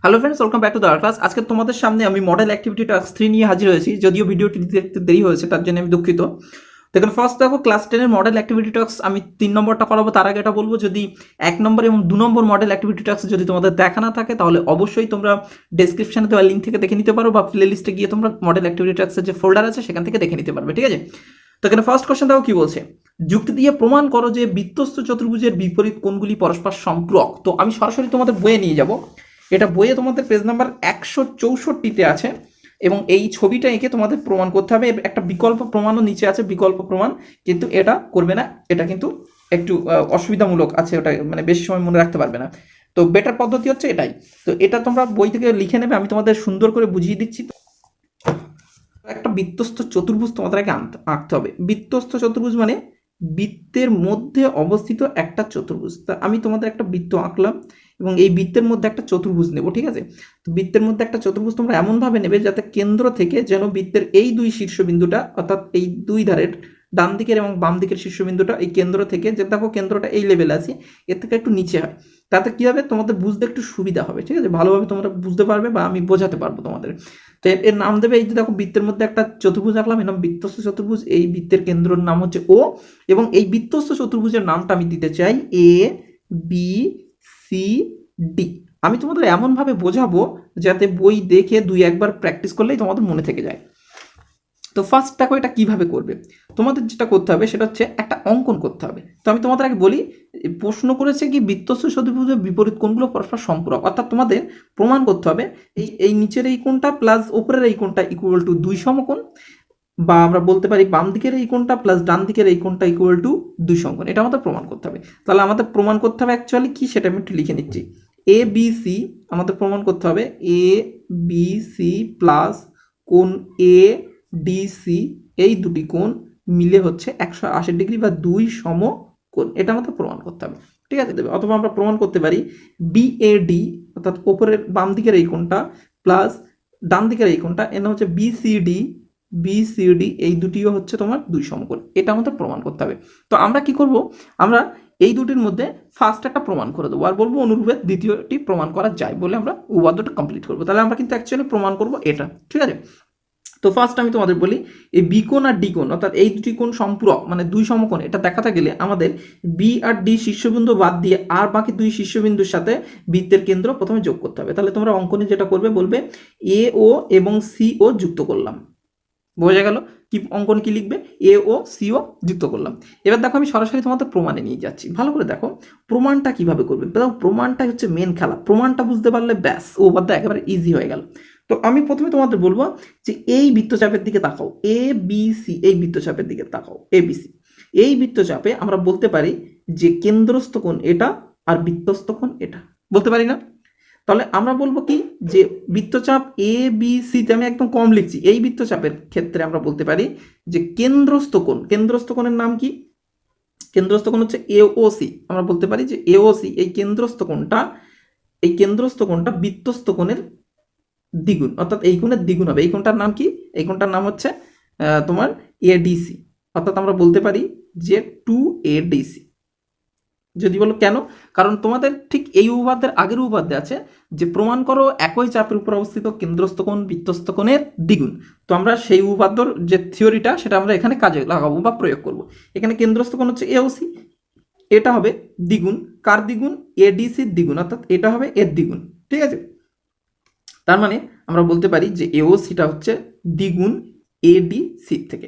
Hello friends, welcome back to the class. আজকে তোমাদের সামনে আমি মডেল অ্যাক্টিভিটি টাস্ক 3 নিয়ে হাজির হয়েছি। যদিও ভিডিওটি দিতে একটু দেরি হয়েছে, তার জন্য আমি দুঃখিত। দেখুন, ফার্স্ট দেখো ক্লাস 10 মডেল অ্যাক্টিভিটি টাস্ক আমি 3 নম্বরটা করাবো। তার আগে এটা বলবো, যদি 1 নম্বর এবং 2 নম্বর মডেল অ্যাক্টিভিটি টাস্ক যদি তোমাদের দেখা না থাকে, তাহলে অবশ্যই তোমরা ডেসক্রিপশনে দেওয়া লিঙ্ক থেকে দেখে নিতে পারো, বা প্লে লিস্টে গিয়ে তোমরা মডেল অ্যাক্টিভিটি টাস্কের যে ফোল্ডার আছে সেখান থেকে দেখে নিতে পারবে। ঠিক আছে, তো এখানে ফার্স্ট কোশ্চেন দেখো কি বলছে। যুক্তি দিয়ে প্রমাণ করো যে বৃত্তস্থ চতুর্ভুজের বিপরীত কোণগুলি পরস্পর সম্পূরক। তো আমি সরাসরি তোমাদের বইয়ে নিয়ে যাব। এটা বইয়ে তোমাদের পেজ নাম্বার 164তে আছে, এবং এই ছবিটা এঁকে তোমাদের প্রমাণ করতে হবে। একটা বিকল্প প্রমাণও নিচে আছে, বিকল্প প্রমাণ, কিন্তু এটা করবে না। এটা কিন্তু একটু অসুবিধামূলক আছে, ওটা মানে বেশি সময় মনে রাখতে পারবে না। তো বেটার পদ্ধতি হচ্ছে এটাই। তো এটা তোমরা বই থেকে লিখে নেবে, আমি তোমাদের সুন্দর করে বুঝিয়ে দিচ্ছি। একটা বৃত্তস্থ চতুর্ভুজ তোমাদের আগে আঁকতে হবে। বৃত্তস্থ চতুর্ভুজ মানে বৃত্তের মধ্যে অবস্থিত একটা চতুর্ভুজ। তা আমি তোমাদের একটা বৃত্ত আঁকলাম, এবং এই বৃত্তের মধ্যে একটা চতুর্ভুজ নেব। ঠিক আছে, তো বৃত্তের মধ্যে একটা চতুর্ভুজ তোমরা এমনভাবে নেবে যাতে কেন্দ্র থেকে যেন বৃত্তের এই দুই শীর্ষবিন্দুটা, অর্থাৎ এই দুই ধারের ডান দিকের এবং বাম দিকের শীর্ষবিন্দুটা এই কেন্দ্র থেকে, যে দেখো কেন্দ্রটা এই লেভেলে আছে, এর থেকে একটু নিচে হয়। তাতে কী হবে, তোমাদের বুঝতে একটু সুবিধা হবে। ঠিক আছে, ভালোভাবে তোমরা বুঝতে পারবে, বা আমি বোঝাতে পারবো তোমাদের। তো এর নাম দেবে, এই যে দেখো বৃত্তের মধ্যে একটা চতুর্ভুজ আঁকলাম, এর নাম বৃত্তস্থ চতুর্ভুজ। এই বৃত্তের কেন্দ্রের নাম হচ্ছে ও, এবং এই বৃত্তস্থ চতুর্ভুজের নামটা আমি দিতে চাই এ বি সি ডি। আমি তোমাদের এমনভাবে বোঝাবো যাতে বই দেখে দুই একবার প্র্যাকটিস করলেই তোমাদের মনে থেকে যায়। তো ফার্স্ট দেখো এটা কিভাবে করবে। তোমাদের যেটা করতে হবে সেটা হচ্ছে একটা অঙ্কন করতে হবে। তো আমি তোমাদের আগে বলি, প্রশ্ন করেছে কি বৃত্তস্থ চতুর্ভুজের বিপরীত কোণগুলো পরস্পর সম্পূরক, অর্থাৎ তোমাদের প্রমাণ করতে হবে এই নিচের এই কোণটা প্লাস উপরের এই কোণটা ইকুয়াল টু 2 সমকোণ, বা আমরা বলতে পারি বাম দিকের এই কোণটা প্লাস ডান দিকের এই কোণটা ইকুয়াল টু 2 সমকোণ। এটা আমাদের প্রমাণ করতে হবে। তাহলে আমাদের প্রমাণ করতে হবে অ্যাকচুয়ালি কি, সেটা আমি একটু লিখে নিচ্ছি। এ বি সি আমাদের প্রমাণ করতে হবে এ বি সি প্লাস কোণ এ ডিসি, এই দুটি কোণ মিলে হচ্ছে 180 ডিগ্রি বা 2 সমকোণ। এটা আমাদের প্রমাণ করতে হবে। ঠিক আছে, অথবা আমরা প্রমাণ করতে পারি বিএডি, অর্থাৎ ওপরের বাম দিকের এই কোণটা প্লাস ডান দিকের এই কোণটা, এর নাম হচ্ছে বিসিডি, এই দুটিও হচ্ছে তোমার 2 সমকোণ। এটা আমাদের প্রমাণ করতে হবে। তো আমরা কি করব, আমরা এই দুটির মধ্যে ফার্স্ট একটা প্রমাণ করে দেবো, আর বলবো অনুরূপে দ্বিতীয়টি প্রমাণ করা যায় বলে আমরা উপাদ্যটা কমপ্লিট করবো। তাহলে আমরা কিন্তু অ্যাকচুয়ালি প্রমাণ করব এটা। ঠিক আছে, তো ফার্স্ট আমি তোমাদের বলি, এই বি কোণ আর ডি কোণ, অর্থাৎ এই দুটি কোণ সম্পূরক মানে 2 সমকোণ, এটা দেখাতে গেলে আমাদের বি আর ডি শীর্ষবিন্দু বাদ দিয়ে আর বাকি 2 শীর্ষবিন্দুর সাথে বৃত্তের কেন্দ্র প্রথমে যোগ করতে হবে। তাহলে তোমরা অঙ্কনে যেটা করবে, বলবে এ ও এবং সি ও যুক্ত করলাম। বোঝা গেল কি অঙ্কন কি লিখবে, এ ও সি ও যুক্ত করলাম। এবার দেখো আমি সরাসরি তোমাদের প্রমাণে নিয়ে যাচ্ছি। ভালো করে দেখো প্রমাণটা কিভাবে করবে। দেখো প্রমাণটা হচ্ছে মেন খেলা। প্রমাণটা বুঝতে পারলে ব্যাস ও বাদ একেবারে ইজি হয়ে গেল। তো আমি প্রথমে তোমাদের বলবো যে এই বৃত্তচাপের দিকে তাকাও, এ বি সি, এই বৃত্তচাপের দিকে তাকাও এ বি সি। এই বৃত্তচাপে আমরা বলতে পারি যে কেন্দ্রস্থ কোণ এটা আর বৃত্তস্থ কোণ এটা, বলতে পারি না? তাহলে আমরা বলবো কি, যে বৃত্তচাপ এ বি সিতে আমি একদম কম লিখছি, এই বৃত্তচাপের ক্ষেত্রে আমরা বলতে পারি যে কেন্দ্রস্থ কোণ, কেন্দ্রস্থ কোণের নাম কি, কেন্দ্রস্থ কোণ হচ্ছে এওসি। আমরা বলতে পারি যে এওসি, এই কেন্দ্রস্থ কোণটা, এই কেন্দ্রস্থ কোণটা বৃত্তস্থ কোণের দ্বিগুণ, অর্থাৎ এই কোণের দ্বিগুণ হবে। এই কোণটার নাম কি, এই কোণটার নাম হচ্ছে তোমার এডিসি, অর্থাৎ আমরা বলতে পারি যে 2ADC। যদি বলো কেন, কারণ তোমাদের ঠিক এই উপপাদ্যের আগের উপপাদ্যে আছে যে প্রমাণ করো একই চাপের উপর অবস্থিত কেন্দ্রস্থ কোণ বৃত্তস্থ কোণের দ্বিগুণ। তো আমরা সেই উপপাদ্যর যে থিওরিটা সেটা আমরা এখানে কাজে লাগাবো বা প্রয়োগ করব। এখানে কেন্দ্রস্থ কোণ হচ্ছে এওসি, এটা হবে দ্বিগুণ, কার দ্বিগুণ, এডিসির দ্বিগুণ, অর্থাৎ এটা হবে এর দ্বিগুণ। ঠিক আছে, তার মানে আমরা বলতে পারি যে এওসিটা হচ্ছে দ্বিগুণ এডিসি থেকে।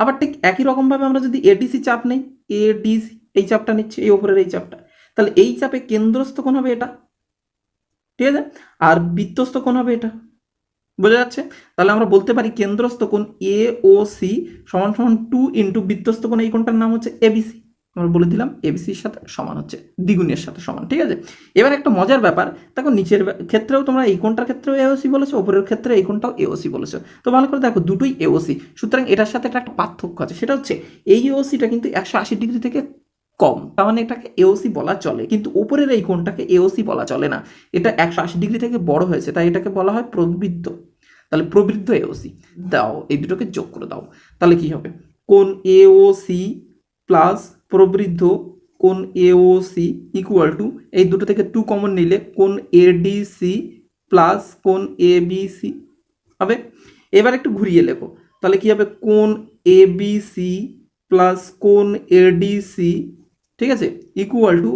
আবার ঠিক একই রকমভাবে আমরা যদি এডিসি চাপ নেই, এডিসি এই চাপটা নিচ্ছে, এই ওপরের এই চাপটা, তাহলে এই চাপে কেন্দ্রস্থ কোণ হবে এটা। ঠিক আছে, আর বৃত্তস্থ কোণ হবে এটা। বোঝা যাচ্ছে? তাহলে আমরা বলতে পারি কেন্দ্রস্থ কোণ এ ও সি সমান সমান 2 ইন্টু বৃত্তস্থ কোণ, এই কোণটার নাম হচ্ছে এবিসি। আমরা বলে দিলাম এবিসির সাথে সমান হচ্ছে দ্বিগুণের সাথে সমান। ঠিক আছে, এবার একটা মজার ব্যাপার দেখো, নিচের ক্ষেত্রেও তোমরা এই কোণটার ক্ষেত্রেও এওসি বলেছো, ওপরের ক্ষেত্রে এই কোণটাও এওসি বলেছো। তো ভালো করে দেখো দুটোই এওসি, সুতরাং এটার সাথে একটা পার্থক্য আছে, সেটা হচ্ছে এই এওসিটা কিন্তু 180 ডিগ্রি থেকে কম, তার মানে এটাকে এওসি বলা চলে, কিন্তু উপরের এই কোণটাকে এওসি বলা চলে না, এটা 180 ডিগ্রি থেকে বড় হয়েছে, তাই এটাকে বলা হয় প্রবৃদ্ধ। তাহলে প্রবৃদ্ধ এওসি দাও, এই দুটোকে যোগ করে দাও, তাহলে কি হবে, কোণ এওসি প্লাস প্রবৃদ্ধ কোণ এওসি ইকুয়াল টু, এই দুটো থেকে 2 কমন নিলে কোণ এডিসি প্লাস কোণ এ বি সি হবে। এবার একটু ঘুরিয়ে লেখো, তাহলে কি হবে, কোণ এ বি সি প্লাস কোণ এডিসি, ঠিক আছে, ইকুয়াল টু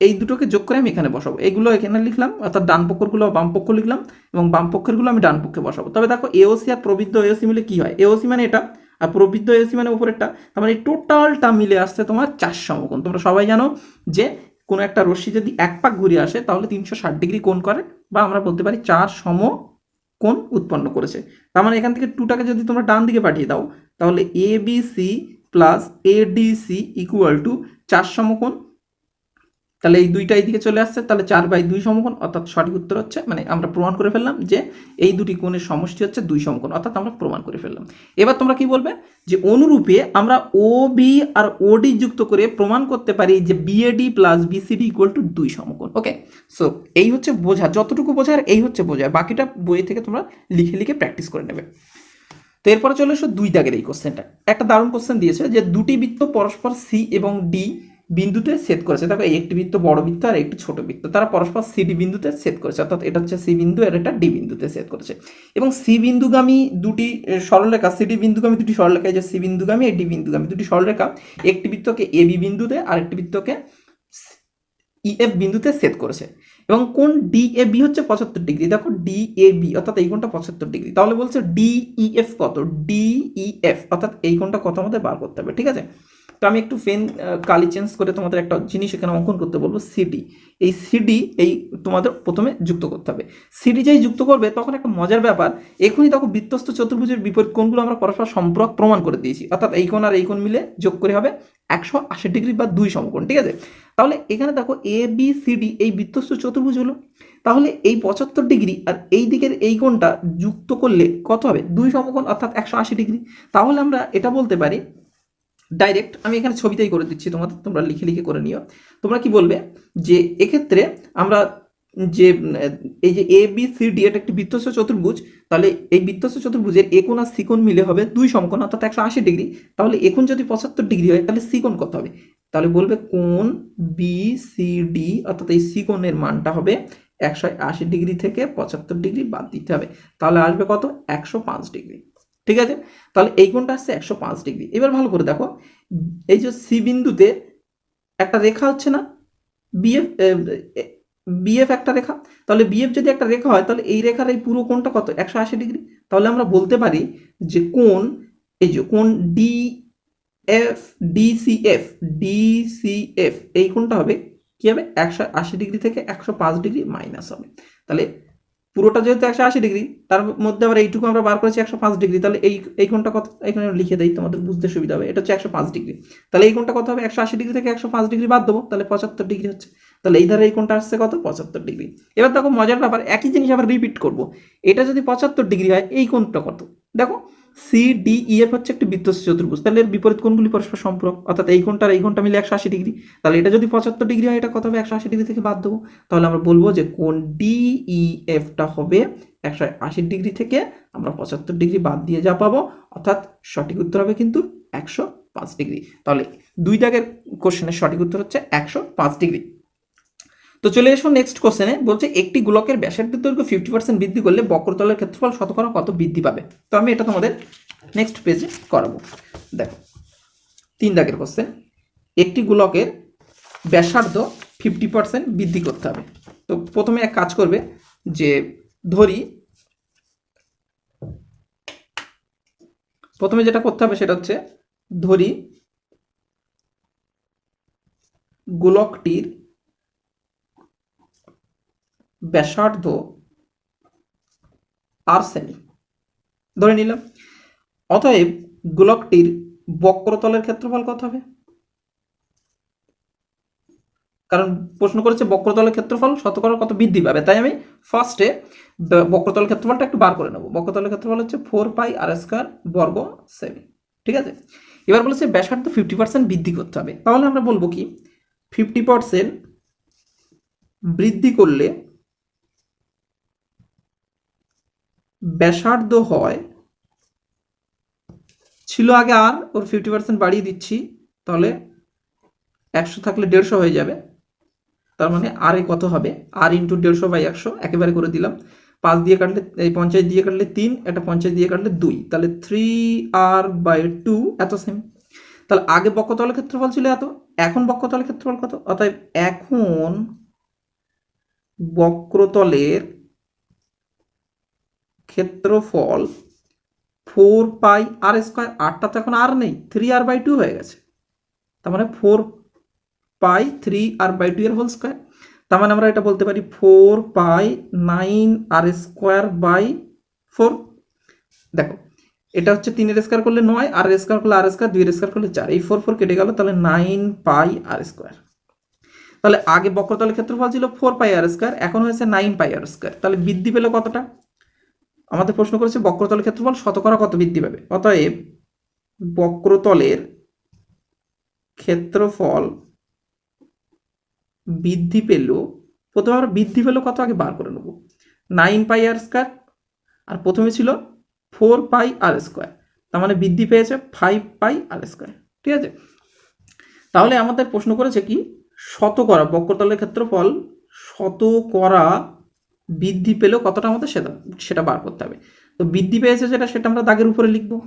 এই দুটোকে যোগ করে আমি এখানে বসাবো। এইগুলো এখানে লিখলাম, অর্থাৎ ডান পক্ষগুলো বাম পক্ষ লিখলাম এবং বাম পক্ষেরগুলো আমি ডান পক্ষে বসাবো। তবে দেখো এওসি আর প্রবৃদ্ধ এওসি মিলে কি হয়, এওসি মানে এটা আর প্রবৃদ্ধ এওসি মানে উপরেরটা, তার মানে টোটালটা মিলে আসছে তোমার 4 সমকোণ। তোমরা সবাই জানো যে কোনো একটা রশ্মি যদি এক পাক ঘুরে আসে তাহলে 360 ডিগ্রি কোণ করে, বা আমরা বলতে পারি 4 সমকোণ উৎপন্ন করেছে। তার মানে এখান থেকে 2টাকে যদি তোমরা ডান দিকে পাঠিয়ে দাও তাহলে A B C plus ADC equal to 4 সমকোণ। তাহলে এই দুইটা এই দিকে চলে আসছে, তাহলে 4/2 সমকোণ, অর্থাৎ সঠিক উত্তর হচ্ছে, মানে আমরা প্রমাণ করে ফেললাম যে এই দুটি কোণের সমষ্টি হচ্ছে 2 সমকোণ, অর্থাৎ আমরা প্রমাণ করে ফেললাম। এবার তোমরা কি বলবে যে অনুরূপে আমরা ও বি আর ওডি যুক্ত করে প্রমাণ করতে পারি যে BAD plus BCD equal to 2 সমকোণ। ওকে, সো এই হচ্ছে বোঝা, যতটুকু বোঝার এই হচ্ছে বোঝা, বাকিটা বই থেকে তোমরা লিখে লিখে প্র্যাকটিস করে নেবে। তো এরপরে চলে এসো 2 দাগের এই কোশ্চেনটা, একটা দারুণ কোশ্চেন দিয়েছে যে দুটি বৃত্ত পরস্পর সি এবং ডি বিন্দুতে ছেদ করেছে। দেখো এই একটি বৃত্ত বড় বৃত্ত আর একটি ছোট বৃত্ত, তারা পরস্পর সিডি বিন্দুতে ছেদ করেছে, অর্থাৎ এটা হচ্ছে সি বিন্দু আর এটা ডি বিন্দুতে ছেদ করেছে। এবং সি বিন্দুগামী দুটি সরলরেখা, সিডি বিন্দুগামী দুটি সরলরেখা, এই যে সি বিন্দুগামী এই ডি বিন্দুগামী দুটি সরলরেখা একটি বৃত্তকে এ বি বিন্দুতে আর একটি বৃত্তকে ইএফ বিন্দুতে ছেদ করেছে। এবং কোণ ডিএবি হচ্ছে 75 ডিগ্রি। দেখো ডিএবি অর্থাৎ এই কোণটা 75 ডিগ্রি, তাহলে বলছে ডিইএফ কত, ডিইএফ অর্থাৎ এই কোণটা কত আমাদের বার করতে হবে। ঠিক আছে, তো আমি একটু পেন কালি চেঞ্জ করে তোমাদের একটা জিনিস এখানে অঙ্কন করতে বলবো, সিডি। এই সিডি এই তোমাদের প্রথমে যুক্ত করতে হবে। সিডি যেই যুক্ত করবে তখন একটা মজার ব্যাপার, এখনই দেখো বৃত্তস্থ চতুর্ভুজের বিপরীত কোণগুলো আমরা পরস্পর সম্পর্ক প্রমাণ করে দিয়েছি, অর্থাৎ এই কোণ আর এই কোণ মিলে যোগ করে হবে 180 ডিগ্রি বা 2 সমকোণ। ঠিক আছে, তাহলে এখানে দেখো এ বি সি ডি এই বৃত্তস্থ চতুর্ভুজ হলো, তাহলে এই 75 ডিগ্রি আর এই দিকের এই কোণটা যুক্ত করলে কত হবে, 2 সমকোণ অর্থাৎ 180 ডিগ্রি। তাহলে আমরা এটা বলতে পারি ডাইরেক্ট, আমি এখানে ছবিতেই করে দিচ্ছি তোমাদের, তোমরা লিখে লিখে করে নিও। তোমরা কি বলবে যে এক্ষেত্রে আমরা যে এই যে এ বি সি ডি এটা একটি বৃত্তস্থ চতুর্ভুজ, তাহলে এই বৃত্তস্থ চতুর্ভুজের এ কোণ আর সি কোণ মিলে হবে 2 সমকোণ অর্থাৎ 180 ডিগ্রি। তাহলে এ কোণ যদি 75 ডিগ্রি হয় তাহলে সি কোণ কত হবে, তাহলে বলবে কোণ বি সি ডি অর্থাৎ এই সি কোণের মানটা হবে 180 ডিগ্রি থেকে 75 ডিগ্রি বাদ দিতে হবে, তাহলে আসবে কত, 105 ডিগ্রি। ঠিক আছে, তাহলে এই কোণটা আসছে 105 ডিগ্রি। এবার ভালো করে দেখো, এই যে সি বিন্দুতে একটা রেখা হচ্ছে না, বিএফ, বিএফ একটা রেখা, তাহলে বিএফ যদি একটা রেখা হয় তাহলে এই রেখার এই পুরো কোণটা কত, 180 ডিগ্রি। তাহলে আমরা বলতে পারি যে কোণ, এই যে কোণ ডি এফ ডিসিএফ, ডিসিএফ এই কোণটা হবে কি হবে, 180 ডিগ্রি থেকে 105 ডিগ্রি মাইনাস হবে। তাহলে পুরোটা যেহেতু 180 ডিগ্রি, তার মধ্যে আবার এইটুকু আমরা বার করেছি 105 ডিগ্রি, তাহলে এই কোণটা কত, এখানে লিখে দেই তোমাদের বুঝতে সুবিধা হবে, এটা হচ্ছে 105 ডিগ্রি। তাহলে এই কোণটা কত হবে, 180 ডিগ্রি থেকে 105 ডিগ্রি বাদ দেবো, তাহলে 75 ডিগ্রি হচ্ছে। তাহলে এই ধারে এই কোণটা আসছে কত, 75 ডিগ্রি। এবার দেখো মজার ব্যাপার, একই জিনিস আবার রিপিট করব, এটা যদি 75 ডিগ্রি হয় এই কোণটা কত, দেখো সি ডি ই এফ হচ্ছে একটি বৃত্তস্থ চতুর্ভুজ, তাহলে এর বিপরীত কোণগুলি পরস্পর সম্পূরক, অর্থাৎ এই কোণটা আর এই কোণটা মিলে 180 ডিগ্রি। তাহলে এটা যদি 75 ডিগ্রি হয় এটা কত হবে, 180 ডিগ্রি থেকে বাদ দেবো, তাহলে আমরা বলবো যে কোণ ডিইএফটা হবে 180 ডিগ্রি থেকে আমরা 75 ডিগ্রি বাদ দিয়ে যা পাবো, অর্থাৎ সঠিক উত্তর হবে কিন্তু 105 ডিগ্রি। তাহলে 2 দাগের কোশ্চেনের সঠিক উত্তর হচ্ছে 105 ডিগ্রি। তো চলে এসো নেক্সট কোশ্চেনে, বলছে একটি গোলকের ব্যাসার্ধের দৈর্ঘ্য 50% বৃদ্ধি করলে বক্রতলের ক্ষেত্রফল শতকরা কত বৃদ্ধি পাবে। তো আমি এটা তোমাদের নেক্সট পেজে করাবো। দেখো 3 দাগের কোশ্চেন, একটি গোলকের ব্যাসার্ধ 50% বৃদ্ধি করতে হবে। তো প্রথমে এক কাজ করবে যে ধরি, প্রথমে যেটা করতে হবে সেটা হচ্ছে ধরি গোলকটির ব্যাসার্ধ আর সেমি ধরে নিলাম, অতএব গোলকটির বক্রতলের ক্ষেত্রফল কত হবে, কারণ প্রশ্ন করেছে বক্রতলের ক্ষেত্রফল শতকরা কত বৃদ্ধি পাবে, তাই আমি ফার্স্টে বক্রতলের ক্ষেত্রফলটা একটু বার করে নেব। বক্রতলের ক্ষেত্রফল হচ্ছে 4 পাই আর স্কয়ার বর্গ সেমি। ঠিক আছে, এবার বলেছে ব্যাসার্ধ 50% বৃদ্ধি করতে হবে, তাহলে আমরা বলবো কি 50% বৃদ্ধি করলে ব্যাসার্ধ হয়, ছিল আগে আর, ওর 50% বাড়িয়ে দিচ্ছি, তাহলে 100 থাকলে 150 হয়ে যাবে, তার মানে আর এ কত হবে, আর ইন্টু 150/100 একেবারে করে দিলাম, 5 দিয়ে কাটলে, এই 50 দিয়ে কাটলে 3, এটা 50 দিয়ে কাটলে 2, তাহলে 3r/2 এত সেম। তাহলে আগে বক্রতলের ক্ষেত্রফল ছিল এত, এখন বক্রতলের ক্ষেত্রফল কত? অতএব এখন বক্রতলের ক্ষেত্রফল 4πr²। আরটা তো এখন আর নেই, 3r/2 হয়ে গেছে। তার মানে 4π3r/2 এর হোল স্কোয়ার। তার মানে আমরা এটা বলতে পারি 4π9r²/4। দেখো এটা হচ্ছে 3 এর স্কোয়ার করলে 9, আর এর স্কোয়ার করলে r², 2 এর স্কোয়ার করলে 4, এই 4 কেটে গেল, তাহলে 9πr²। তাহলে আগে বক্রতলের ক্ষেত্রফল ছিল 4πr², এখন হয়েছে 9πr²। তাহলে বৃদ্ধি পেল কতটা? আমাদের প্রশ্ন করেছে বক্রতলের ক্ষেত্রফল শতকরা কত বৃদ্ধি পাবে। অতএব বক্রতলের ক্ষেত্রফল বৃদ্ধি পেল, প্রথমে আমরা বৃদ্ধি পেল কত আগে বার করে নেব। 9πr², আর প্রথমে ছিল 4πr², তার মানে বৃদ্ধি পেয়েছে 5πr²। ঠিক আছে, তাহলে আমাদের প্রশ্ন করেছে কি শতকরা বক্রতলের ক্ষেত্রফল শতকরা বৃদ্ধি পেলেও কতটা, আমাদের সেটা বার করতে হবে। তো বৃদ্ধি পেয়েছে সেটা আমরা দাগের উপরে লিখবো।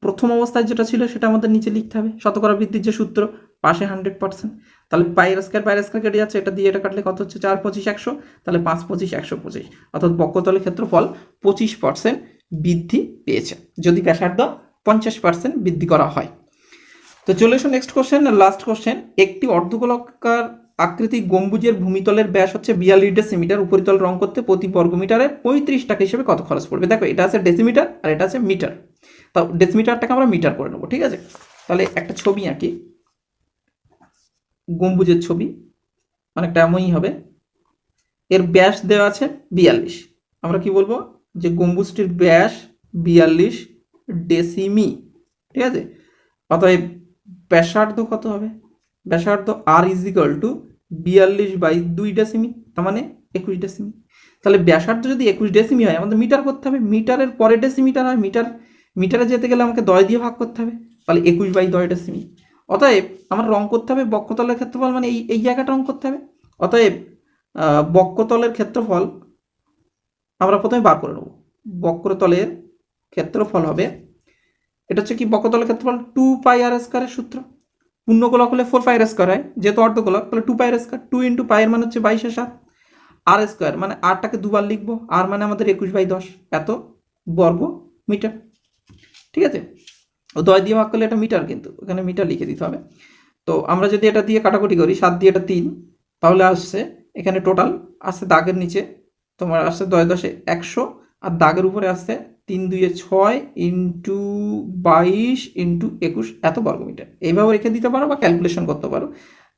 প্রথম অবস্থায় যেটা ছিল সেটা আমাদের নিচে লিখতে হবে। শতকরা বৃদ্ধির যে সূত্র, পাশে 100%, তাহলে πr² কেটে যাচ্ছে, এটা দিয়ে এটা কাটলে কত হচ্ছে, 4 25 100, তাহলে 5 25 125, অর্থাৎ বক্রতলের ক্ষেত্রফল 25% বৃদ্ধি পেয়েছে যদি ব্যাসার্ধ 50% বৃদ্ধি করা হয়। তো চলে এসো নেক্সট কোশ্চেন, লাস্ট কোশ্চেন। একটি অর্ধগোলাকার আকৃতি গম্বুজের ভূমিতলের ব্যাস হচ্ছে 42 ডেসিমিটার। উপরিতল রং করতে প্রতি বর্গমিটারে 35 টাকা হিসেবে কত খরচ পড়বে? দেখো এটা আছে ডেসিমিটার আর এটা আছে মিটার, তাও ডেসিমিটারটাকে আমরা মিটার করে নেবো। ঠিক আছে, তাহলে একটা ছবি আঁকি, গম্বুজের ছবি, অনেকটা এমনই হবে। এর ব্যাস দেওয়া আছে 42, আমরা কি বলবো যে গম্বুজটির ব্যাস 42 ডেসিমি। ঠিক আছে, অতএব ব্যাসার্ধ কত হবে? ব্যাসার্ধ r = 42/2 ডেসিমি, তার মানে 21 ডেসিমি। তাহলে ব্যাসার্ধ যদি 21 ডেসিমি হয়, আমাদের মিটার করতে হবে। মিটারের পরে ডেসিমিটার হয়, মিটারে যেতে গেলে আমাকে 10 দিয়ে ভাগ করতে হবে, তাহলে 21/10 ডেসিমি। অতএব আমার রং করতে হবে বক্রতলের ক্ষেত্রফল, মানে এই জায়গাটা রং করতে হবে। অতএব বক্রতলের ক্ষেত্রফল আমরা প্রথমে বার করে নেব। বক্রতলের ক্ষেত্রফল হবে, এটা হচ্ছে কি বক্রতলের ক্ষেত্রফল 2πr² এর সূত্র। পূর্ণগোলক হলে 4πr² হয়, যেহেতু অর্ধগোলক তাহলে 2πr²। 2 × π এর মানে হচ্ছে 22/7, r² মানে rটাকে দুবার লিখবো, r মানে আমাদের 21/10, এত বর্গ মিটার। ঠিক আছে, ও 10 দিয়ে ভাগ করলে এটা মিটার, কিন্তু এখানে মিটার লিখে দিতে হবে। তো আমরা যদি এটা দিয়ে কাটাকুটি করি, 7 দিয়ে এটা 3, তাহলে আসছে এখানে টোটাল আসছে দাগের নিচে তোমার আসছে 10 10 100, আর দাগের উপরে আসছে 3 2 6 × 22 × 21 এত বর্গমিটার। এইভাবে রেখে দিতে পারো বা ক্যালকুলেশন করতে পারো।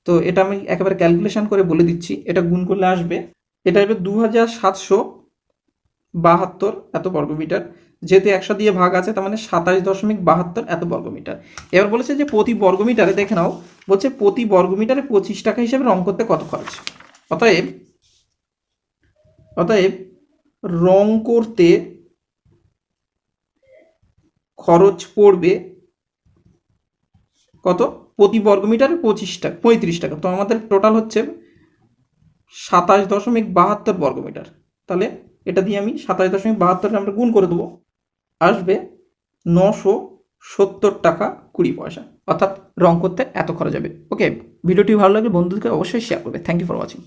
তো এটা আমি একেবারে ক্যালকুলেশন করে বলে দিচ্ছি, এটা গুণ করলে আসবে, এটা আসবে 2772 এত বর্গমিটার। যেহেতু 100 দিয়ে ভাগ আছে, তার মানে 27.72 এত বর্গমিটার। এবার বলেছে যে প্রতি বর্গমিটারে, দেখে নাও, বলছে প্রতি বর্গমিটারে 25 টাকা হিসেবে রং করতে কত খরচ। অতএব রং করতে খরচ পড়বে কত? প্রতি বর্গমিটারে 35 টাকা। তো আমাদের টোটাল হচ্ছে 27.72 বর্গমিটার। তাহলে এটা দিয়ে আমি 27.72 আমরা গুণ করে দেবো, আসবে 970 টাকা 20 পয়সা, অর্থাৎ রং করতে এত খরচ যাবে। ওকে, ভিডিওটি ভালো লাগলে বন্ধুদেরকে অবশ্যই শেয়ার করবে। Thank you for watching.